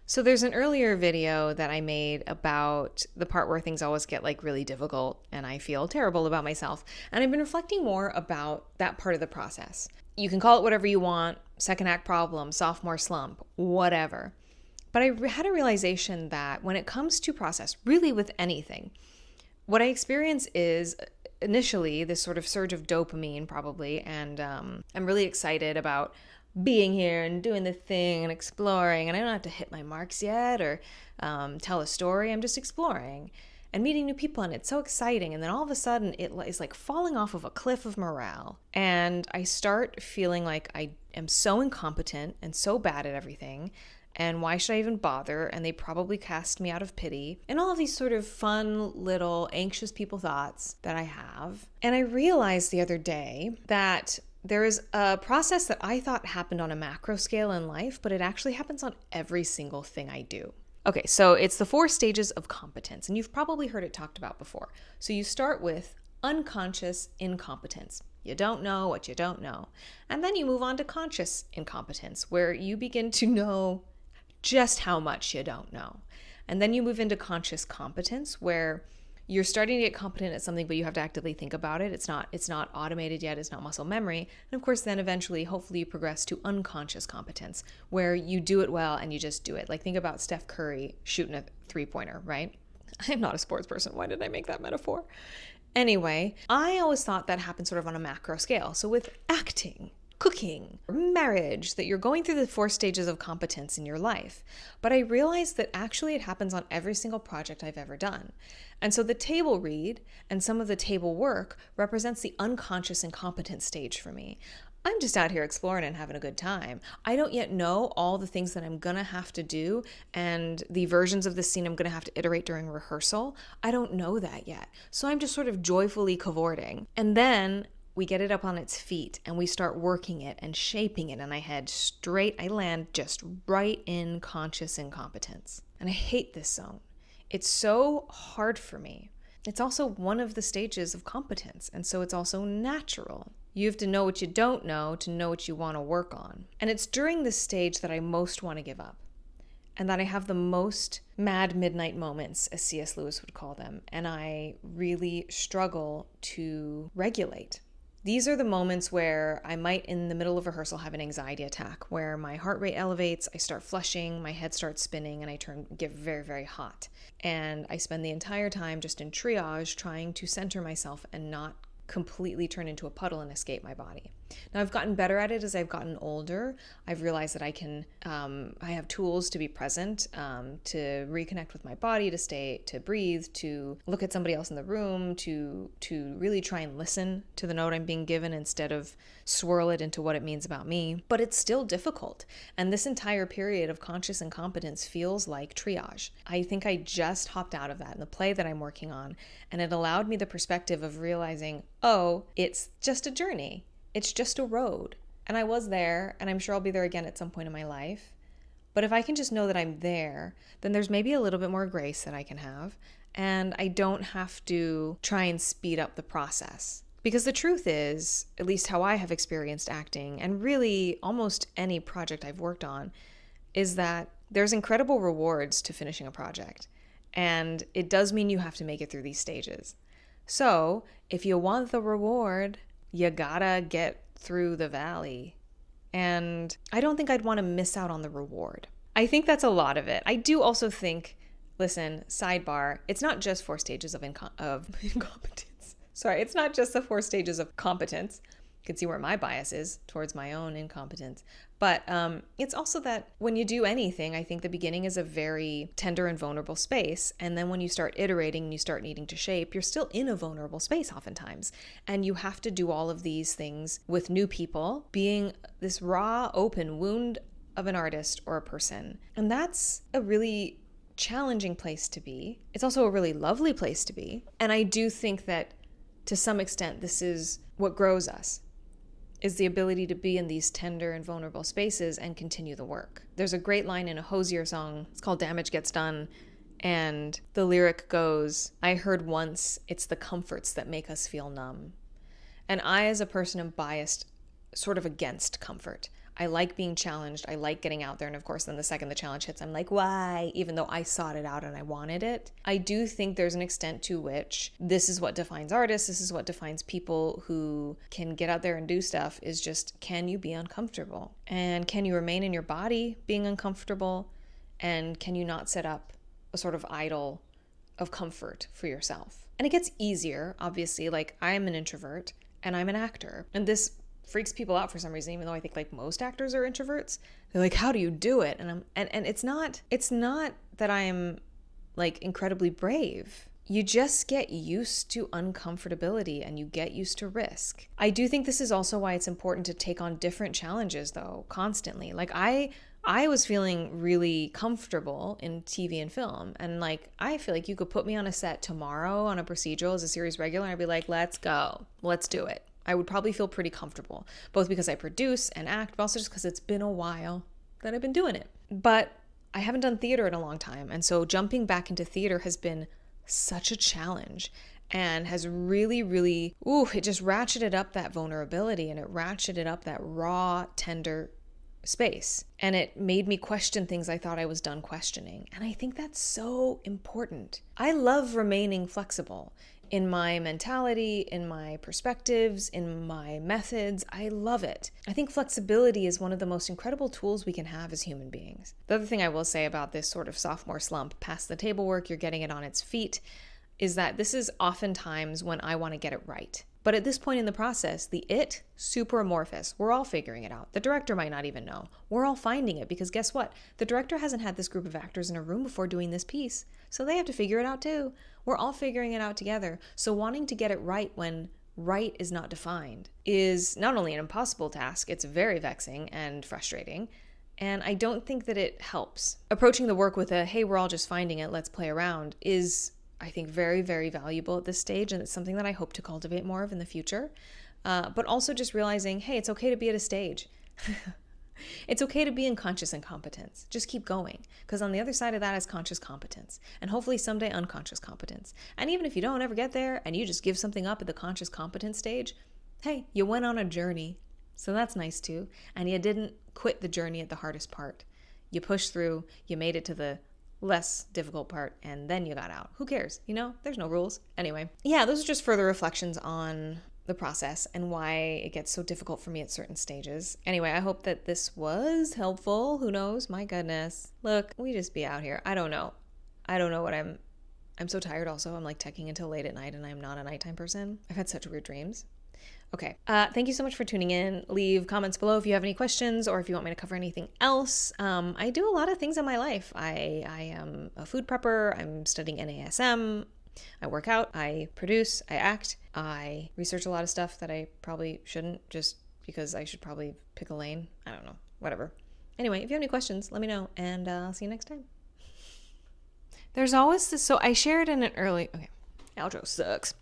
So there's an earlier video that I made about the part where things always get like really difficult and I feel terrible about myself. And I've been reflecting more about that part of the process. You can call it whatever you want, second act problem, sophomore slump, whatever. But I had a realization that when it comes to process, really with anything, what I experience is initially this sort of surge of dopamine probably, and I'm really excited about being here and doing the thing and exploring, and I don't have to hit my marks yet or tell a story. I'm just exploring and meeting new people, and it's so exciting. And then all of a sudden it is like falling off of a cliff of morale, and I start feeling like I am so incompetent and so bad at everything, and why should I even bother? And they probably cast me out of pity, and all of these sort of fun little anxious people thoughts that I have. And I realized the other day that there is a process that I thought happened on a macro scale in life, but it actually happens on every single thing I do. Okay, so it's the 4 stages of competence, and you've probably heard it talked about before. So you start with unconscious incompetence. You don't know what you don't know. And then you move on to conscious incompetence, where you begin to know just how much you don't know. And then you move into conscious competence, where you're starting to get competent at something, but you have to actively think about it. It's not automated yet. It's not muscle memory. And of course, then eventually, hopefully you progress to unconscious competence, where you do it well and you just do it. Like think about Steph Curry shooting a 3-pointer, right? I'm not a sports person. Why did I make that metaphor? Anyway, I always thought that happened sort of on a macro scale. So with acting, cooking, marriage, that you're going through the 4 stages of competence in your life. But I realized that actually it happens on every single project I've ever done. And so the table read and some of the table work represents the unconscious incompetence stage for me. I'm just out here exploring and having a good time. I don't yet know all the things that I'm gonna have to do and the versions of this scene I'm gonna have to iterate during rehearsal. I don't know that yet. So I'm just sort of joyfully cavorting. And then we get it up on its feet and we start working it and shaping it, and I head straight, I land just right in conscious incompetence. And I hate this zone. It's so hard for me. It's also one of the stages of competence, and so it's also natural. You have to know what you don't know to know what you want to work on. And it's during this stage that I most want to give up, and that I have the most mad midnight moments, as C.S. Lewis would call them, and I really struggle to regulate. These are the moments where I might, in the middle of rehearsal, have an anxiety attack, where my heart rate elevates, I start flushing, my head starts spinning, and I get very, very hot. And I spend the entire time just in triage, trying to center myself and not completely turn into a puddle and escape my body. Now, I've gotten better at it as I've gotten older. I've realized that I have tools to be present, to reconnect with my body, to breathe, to look at somebody else in the room, to really try and listen to the note I'm being given instead of swirl it into what it means about me. But it's still difficult. And this entire period of conscious incompetence feels like triage. I think I just hopped out of that in the play that I'm working on, and it allowed me the perspective of realizing, oh, it's just a journey. It's just a road. And I was there, and I'm sure I'll be there again at some point in my life. But if I can just know that I'm there, then there's maybe a little bit more grace that I can have, and I don't have to try and speed up the process. Because the truth is, at least how I have experienced acting, and really almost any project I've worked on, is that there's incredible rewards to finishing a project. And it does mean you have to make it through these stages. So if you want the reward, you gotta get through the valley. And I don't think I'd want to miss out on the reward. I think that's a lot of it. I do also think, listen, sidebar, it's not just 4 stages of incompetence. Sorry, it's not just the 4 stages of competence. You can see where my bias is towards my own incompetence. But it's also that when you do anything, I think the beginning is a very tender and vulnerable space. And then when you start iterating and you start needing to shape, you're still in a vulnerable space oftentimes. And you have to do all of these things with new people, being this raw, open wound of an artist or a person. And that's a really challenging place to be. It's also a really lovely place to be. And I do think that to some extent, this is what grows us, is the ability to be in these tender and vulnerable spaces and continue the work. There's a great line in a Hosier song, it's called Damage Gets Done, and the lyric goes, I heard once, it's the comforts that make us feel numb. And I, as a person, am biased sort of against comfort. I like being challenged. I like getting out there. And of course, then the second the challenge hits, I'm like, why? Even though I sought it out and I wanted it. I do think there's an extent to which this is what defines artists. This is what defines people who can get out there and do stuff, is just, can you be uncomfortable? And can you remain in your body being uncomfortable? And can you not set up a sort of idol of comfort for yourself? And it gets easier, obviously. Like, I'm an introvert and I'm an actor. And this freaks people out for some reason, even though I think like most actors are introverts. They're like, how do you do it? And it's not that I'm like incredibly brave. You just get used to uncomfortability and you get used to risk. I do think this is also why it's important to take on different challenges though, constantly. Like I was feeling really comfortable in TV and film. And like, I feel like you could put me on a set tomorrow on a procedural as a series regular and I'd be like, let's go, let's do it. I would probably feel pretty comfortable, both because I produce and act, but also just because it's been a while that I've been doing it. But I haven't done theater in a long time. And so jumping back into theater has been such a challenge and has really, really, it just ratcheted up that vulnerability and it ratcheted up that raw, tender space. And it made me question things I thought I was done questioning. And I think that's so important. I love remaining flexible in my mentality, in my perspectives, in my methods. I love it. I think flexibility is one of the most incredible tools we can have as human beings. The other thing I will say about this sort of sophomore slump, past the table work, you're getting it on its feet, is that this is oftentimes when I want to get it right. But at this point in the process, super amorphous. We're all figuring it out. The director might not even know. We're all finding it because guess what? The director hasn't had this group of actors in a room before doing this piece. So they have to figure it out too. We're all figuring it out together. So wanting to get it right when right is not defined is not only an impossible task, it's very vexing and frustrating. And I don't think that it helps. Approaching the work with hey, we're all just finding it, let's play around, is, I think, very, very valuable at this stage. And it's something that I hope to cultivate more of in the future. But also just realizing, hey, it's okay to be at a stage. It's okay to be in conscious incompetence. Just keep going. Because on the other side of that is conscious competence. And hopefully someday unconscious competence. And even if you don't ever get there and you just give something up at the conscious competence stage, hey, you went on a journey. So that's nice too. And you didn't quit the journey at the hardest part. You pushed through, you made it to the less difficult part, and then you got out. Who cares? There's no rules. Anyway, yeah, those are just further reflections on the process and why it gets so difficult for me at certain stages. Anyway, I hope that this was helpful. Who knows? My goodness. Look, we just be out here. I don't know what I'm so tired also. I'm like teching until late at night and I'm not a nighttime person. I've had such weird dreams. Okay. Thank you so much for tuning in. Leave comments below if you have any questions or if you want me to cover anything else. I do a lot of things in my life. I am a food prepper. I'm studying NASM. I work out. I produce. I act. I research a lot of stuff that I probably shouldn't, just because I should probably pick a lane. I don't know. Whatever. Anyway, if you have any questions, let me know, and I'll see you next time. There's always this. So I shared in an early. Okay. Outro sucks.